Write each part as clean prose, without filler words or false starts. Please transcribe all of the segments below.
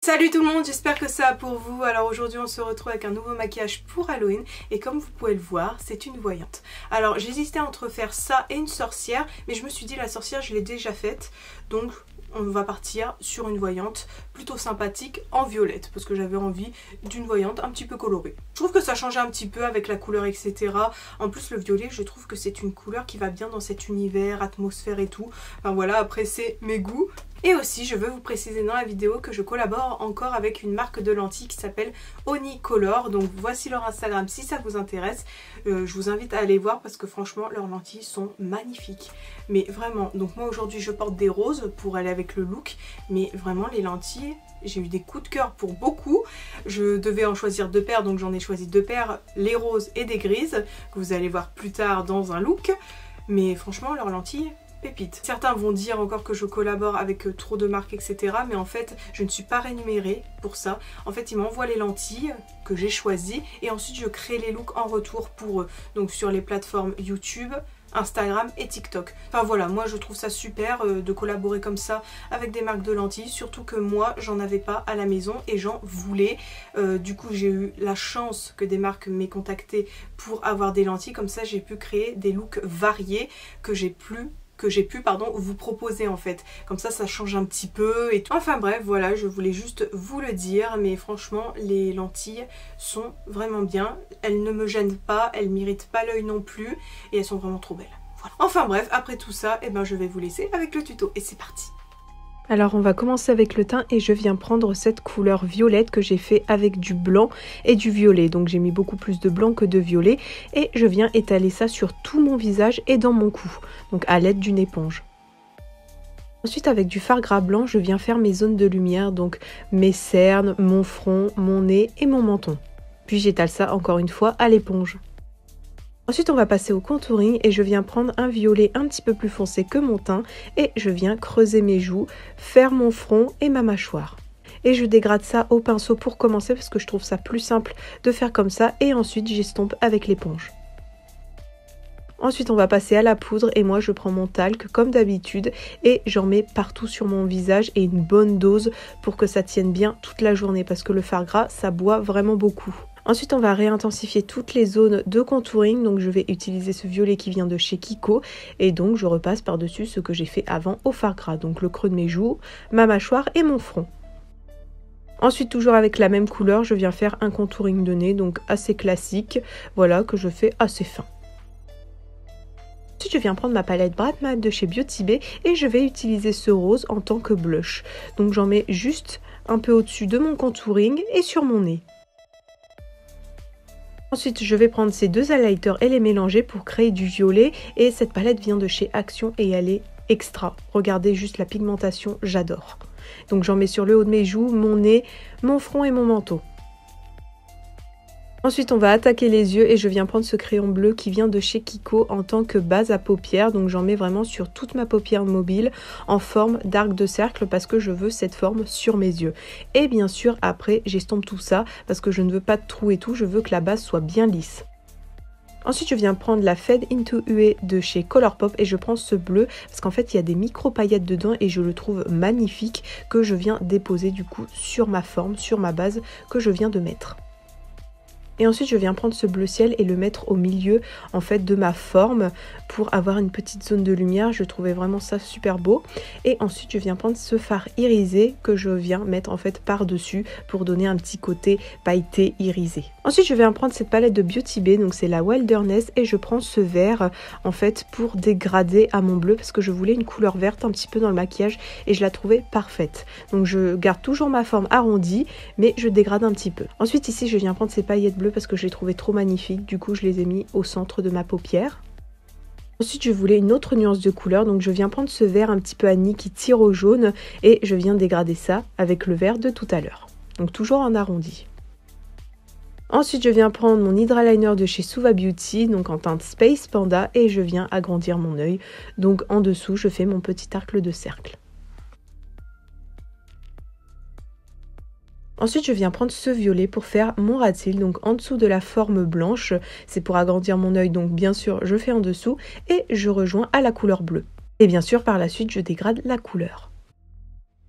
Salut tout le monde, j'espère que ça va pour vous. Alors aujourd'hui on se retrouve avec un nouveau maquillage pour Halloween et comme vous pouvez le voir, c'est une voyante. Alors j'hésitais entre faire ça et une sorcière, mais je me suis dit la sorcière je l'ai déjà faite, donc on va partir sur une voyante plutôt sympathique en violette parce que j'avais envie d'une voyante un petit peu colorée. Je trouve que ça change un petit peu avec la couleur etc. En plus le violet je trouve que c'est une couleur qui va bien dans cet univers, atmosphère et tout. Enfin voilà, après c'est mes goûts. Et aussi je veux vous préciser dans la vidéo que je collabore encore avec une marque de lentilles qui s'appelle Onicolor. Donc voici leur Instagram si ça vous intéresse. Je vous invite à aller voir parce que franchement leurs lentilles sont magnifiques. Mais vraiment, donc moi aujourd'hui je porte des roses pour aller avec le look. Mais vraiment les lentilles, j'ai eu des coups de cœur pour beaucoup. Je devais en choisir deux paires, donc j'en ai choisi deux paires, les roses et des grises, que vous allez voir plus tard dans un look. Mais franchement leurs lentilles, pépite. Certains vont dire encore que je collabore avec trop de marques etc. Mais en fait je ne suis pas rémunérée pour ça. En fait ils m'envoient les lentilles que j'ai choisies et ensuite je crée les looks en retour pour eux. Donc sur les plateformes YouTube, Instagram et TikTok. Enfin voilà, moi je trouve ça super de collaborer comme ça avec des marques de lentilles, surtout que moi j'en avais pas à la maison et j'en voulais. Du coup j'ai eu la chance que des marques m'aient contacté pour avoir des lentilles, comme ça j'ai pu créer des looks variés que j'ai pu vous proposer en fait. Comme ça change un petit peu et tout. Enfin bref, voilà, je voulais juste vous le dire, mais franchement les lentilles sont vraiment bien. Elles ne me gênent pas, elles m'irritent pas l'œil non plus et elles sont vraiment trop belles. Voilà. Enfin bref, après tout ça, eh ben, je vais vous laisser avec le tuto et c'est parti. Alors on va commencer avec le teint et je viens prendre cette couleur violette que j'ai fait avec du blanc et du violet. Donc j'ai mis beaucoup plus de blanc que de violet et je viens étaler ça sur tout mon visage et dans mon cou, donc à l'aide d'une éponge. Ensuite avec du fard gras blanc, je viens faire mes zones de lumière, donc mes cernes, mon front, mon nez et mon menton. Puis j'étale ça encore une fois à l'éponge. Ensuite on va passer au contouring et je viens prendre un violet un petit peu plus foncé que mon teint et je viens creuser mes joues, faire mon front et ma mâchoire. Et je dégrade ça au pinceau pour commencer parce que je trouve ça plus simple de faire comme ça et ensuite j'estompe avec l'éponge. Ensuite on va passer à la poudre et moi je prends mon talc comme d'habitude et j'en mets partout sur mon visage et une bonne dose pour que ça tienne bien toute la journée parce que le fard gras ça boit vraiment beaucoup. Ensuite on va réintensifier toutes les zones de contouring, donc je vais utiliser ce violet qui vient de chez Kiko et donc je repasse par dessus ce que j'ai fait avant au fard gras, donc le creux de mes joues, ma mâchoire et mon front. Ensuite toujours avec la même couleur je viens faire un contouring de nez, donc assez classique, voilà, que je fais assez fin. Ensuite je viens prendre ma palette Brad Matte de chez Beauty Bay et je vais utiliser ce rose en tant que blush, donc j'en mets juste un peu au-dessus de mon contouring et sur mon nez. Ensuite je vais prendre ces deux highlighters et les mélanger pour créer du violet et cette palette vient de chez Action et elle est extra. Regardez juste la pigmentation, j'adore. Donc j'en mets sur le haut de mes joues, mon nez, mon front et mon menton. Ensuite on va attaquer les yeux et je viens prendre ce crayon bleu qui vient de chez Kiko en tant que base à paupières. Donc j'en mets vraiment sur toute ma paupière mobile en forme d'arc de cercle parce que je veux cette forme sur mes yeux. Et bien sûr après j'estompe tout ça parce que je ne veux pas de trous et tout, je veux que la base soit bien lisse. Ensuite je viens prendre la Fade Into UE de chez Colourpop et je prends ce bleu parce qu'en fait il y a des micro paillettes dedans et je le trouve magnifique que je viens déposer du coup sur ma forme, sur ma base que je viens de mettre. Et ensuite je viens prendre ce bleu ciel et le mettre au milieu en fait de ma forme pour avoir une petite zone de lumière. Je trouvais vraiment ça super beau. Et ensuite je viens prendre ce fard irisé que je viens mettre en fait par dessus pour donner un petit côté pailleté irisé. Ensuite je viens prendre cette palette de Beauty Bay, donc c'est la Wilderness, et je prends ce vert en fait pour dégrader à mon bleu parce que je voulais une couleur verte un petit peu dans le maquillage et je la trouvais parfaite. Donc je garde toujours ma forme arrondie mais je dégrade un petit peu. Ensuite ici je viens prendre ces paillettes bleues parce que je les trouvais trop magnifiques, du coup je les ai mis au centre de ma paupière. Ensuite je voulais une autre nuance de couleur, donc je viens prendre ce vert un petit peu anis qui tire au jaune et je viens dégrader ça avec le vert de tout à l'heure, donc toujours en arrondi. Ensuite je viens prendre mon Hydraliner de chez Suva Beauty, donc en teinte Space Panda, et je viens agrandir mon œil, donc en dessous je fais mon petit arc de cercle. Ensuite je viens prendre ce violet pour faire mon ras de cils, donc en dessous de la forme blanche, c'est pour agrandir mon œil, donc bien sûr je fais en dessous et je rejoins à la couleur bleue. Et bien sûr par la suite je dégrade la couleur.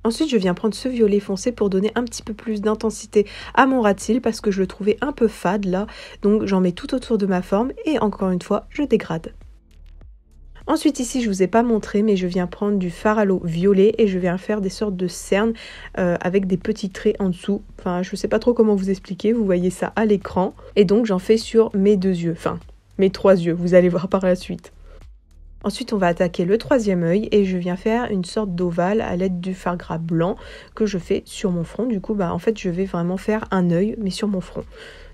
Ensuite, je viens prendre ce violet foncé pour donner un petit peu plus d'intensité à mon ras de cils parce que je le trouvais un peu fade là. Donc j'en mets tout autour de ma forme et encore une fois, je dégrade. Ensuite ici, je ne vous ai pas montré, mais je viens prendre du fard à l'eau violet et je viens faire des sortes de cernes avec des petits traits en dessous. Enfin, je ne sais pas trop comment vous expliquer, vous voyez ça à l'écran. Et donc j'en fais sur mes 2 yeux, enfin mes 3 yeux, vous allez voir par la suite. Ensuite, on va attaquer le 3e œil et je viens faire une sorte d'ovale à l'aide du fard gras blanc que je fais sur mon front. Du coup, en fait, je vais vraiment faire un œil, mais sur mon front.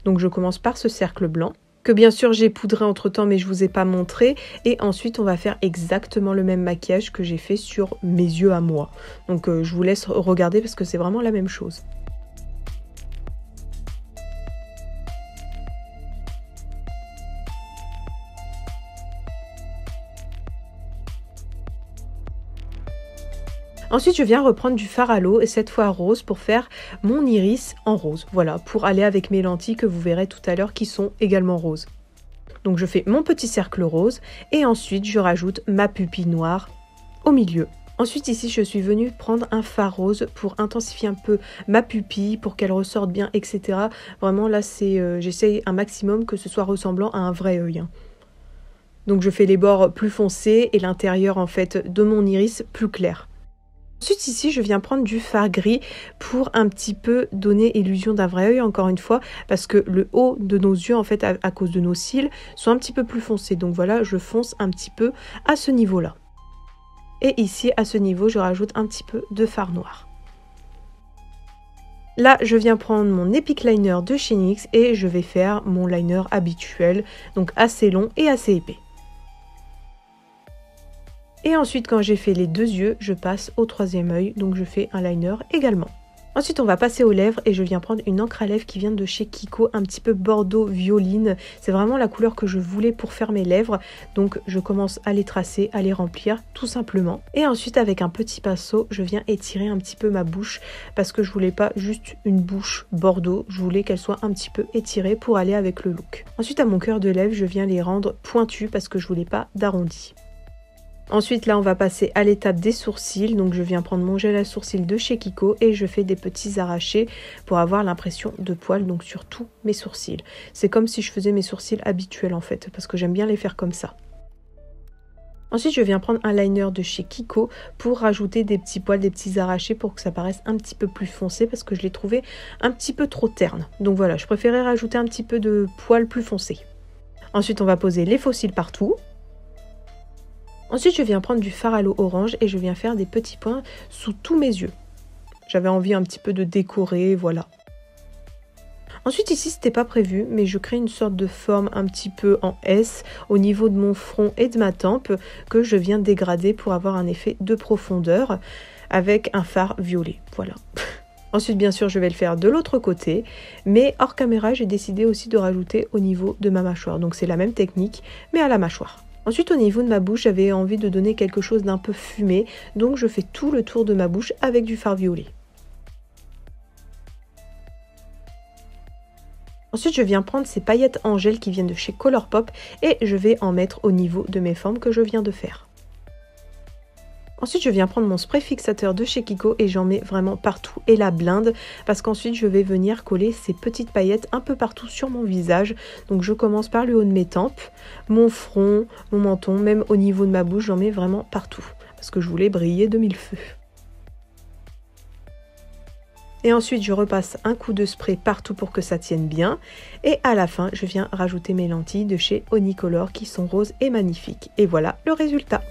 Donc, je commence par ce cercle blanc, que bien sûr j'ai poudré entre temps, mais je ne vous ai pas montré. Et ensuite, on va faire exactement le même maquillage que j'ai fait sur mes yeux à moi. Donc, je vous laisse regarder parce que c'est vraiment la même chose. Ensuite, je viens reprendre du fard à l'eau, et cette fois rose, pour faire mon iris en rose. Voilà, pour aller avec mes lentilles que vous verrez tout à l'heure qui sont également roses. Donc je fais mon petit cercle rose, et ensuite je rajoute ma pupille noire au milieu. Ensuite ici, je suis venue prendre un fard rose pour intensifier un peu ma pupille, pour qu'elle ressorte bien, etc. Vraiment là, j'essaye un maximum que ce soit ressemblant à un vrai œil. Donc je fais les bords plus foncés et l'intérieur en fait de mon iris plus clair. Ensuite ici, je viens prendre du fard gris pour un petit peu donner illusion d'un vrai œil, encore une fois, parce que le haut de nos yeux, en fait, à cause de nos cils, sont un petit peu plus foncés. Donc voilà, je fonce un petit peu à ce niveau-là. Et ici, à ce niveau, je rajoute un petit peu de fard noir. Là, je viens prendre mon Epic Liner de chez NYX et je vais faire mon liner habituel, donc assez long et assez épais. Et ensuite, quand j'ai fait les 2 yeux, je passe au 3e œil, donc je fais un liner également. Ensuite, on va passer aux lèvres et je viens prendre une encre à lèvres qui vient de chez Kiko, un petit peu bordeaux violine. C'est vraiment la couleur que je voulais pour faire mes lèvres, donc je commence à les tracer, à les remplir tout simplement. Et ensuite, avec un petit pinceau, je viens étirer un petit peu ma bouche parce que je voulais pas juste une bouche bordeaux, je voulais qu'elle soit un petit peu étirée pour aller avec le look. Ensuite, à mon cœur de lèvres, je viens les rendre pointus parce que je voulais pas d'arrondi. Ensuite, là, on va passer à l'étape des sourcils. Donc, je viens prendre mon gel à sourcils de chez Kiko et je fais des petits arrachés pour avoir l'impression de poils, donc sur tous mes sourcils. C'est comme si je faisais mes sourcils habituels, en fait, parce que j'aime bien les faire comme ça. Ensuite, je viens prendre un liner de chez Kiko pour rajouter des petits poils, des petits arrachés pour que ça paraisse un petit peu plus foncé parce que je l'ai trouvé un petit peu trop terne. Donc voilà, je préférais rajouter un petit peu de poils plus foncés. Ensuite, on va poser les faux cils partout. Ensuite, je viens prendre du fard à l'eau orange et je viens faire des petits points sous tous mes yeux. J'avais envie un petit peu de décorer, voilà. Ensuite, ici, c'était pas prévu, mais je crée une sorte de forme un petit peu en S au niveau de mon front et de ma tempe que je viens dégrader pour avoir un effet de profondeur avec un fard violet, voilà. Ensuite, bien sûr, je vais le faire de l'autre côté, mais hors caméra, j'ai décidé aussi de rajouter au niveau de ma mâchoire. Donc, c'est la même technique, mais à la mâchoire. Ensuite, au niveau de ma bouche, j'avais envie de donner quelque chose d'un peu fumé, donc je fais tout le tour de ma bouche avec du fard violet. Ensuite, je viens prendre ces paillettes en gel qui viennent de chez Colourpop et je vais en mettre au niveau de mes formes que je viens de faire. Ensuite, je viens prendre mon spray fixateur de chez Kiko et j'en mets vraiment partout et la blinde parce qu'ensuite, je vais venir coller ces petites paillettes un peu partout sur mon visage. Donc, je commence par le haut de mes tempes, mon front, mon menton, même au niveau de ma bouche, j'en mets vraiment partout parce que je voulais briller de mille feux. Et ensuite, je repasse un coup de spray partout pour que ça tienne bien. Et à la fin, je viens rajouter mes lentilles de chez Onicolor qui sont roses et magnifiques. Et voilà le résultat.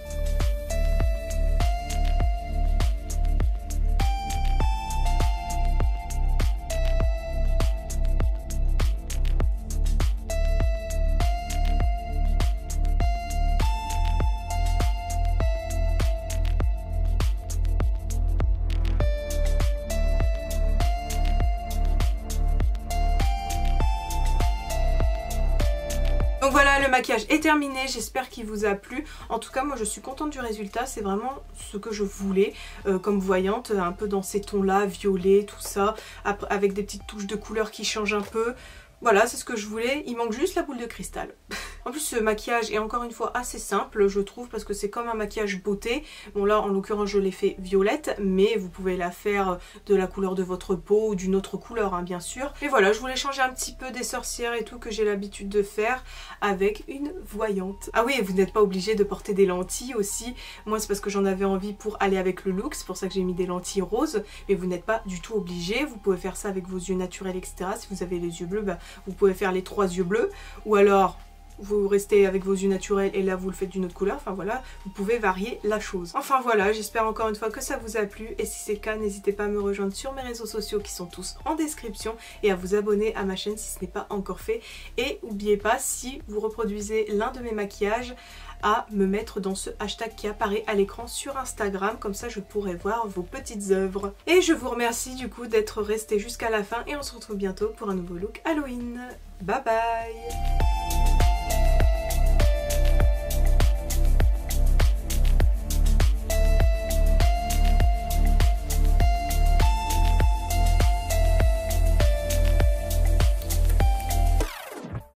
Donc voilà, le maquillage est terminé, j'espère qu'il vous a plu. En tout cas, moi je suis contente du résultat, c'est vraiment ce que je voulais comme voyante, un peu dans ces tons-là, violet, tout ça, avec des petites touches de couleur qui changent un peu. Voilà, c'est ce que je voulais, il manque juste la boule de cristal. En plus ce maquillage est encore une fois assez simple je trouve parce que c'est comme un maquillage beauté. Bon là en l'occurrence je l'ai fait violette mais vous pouvez la faire de la couleur de votre peau ou d'une autre couleur hein, bien sûr. Et voilà, je voulais changer un petit peu des sorcières et tout que j'ai l'habitude de faire avec une voyante. Ah oui, et vous n'êtes pas obligé de porter des lentilles aussi. Moi c'est parce que j'en avais envie pour aller avec le look, c'est pour ça que j'ai mis des lentilles roses. Mais vous n'êtes pas du tout obligé, vous pouvez faire ça avec vos yeux naturels etc. Si vous avez les yeux bleus, bah, vous pouvez faire les 3 yeux bleus. Ou alors vous restez avec vos yeux naturels et là vous le faites d'une autre couleur, enfin voilà, vous pouvez varier la chose. Enfin voilà, j'espère encore une fois que ça vous a plu et si c'est le cas, n'hésitez pas à me rejoindre sur mes réseaux sociaux qui sont tous en description et à vous abonner à ma chaîne si ce n'est pas encore fait. Et n'oubliez pas, si vous reproduisez l'un de mes maquillages, à me mettre dans ce hashtag qui apparaît à l'écran sur Instagram, comme ça je pourrai voir vos petites œuvres. Et je vous remercie du coup d'être resté jusqu'à la fin et on se retrouve bientôt pour un nouveau look Halloween. Bye bye!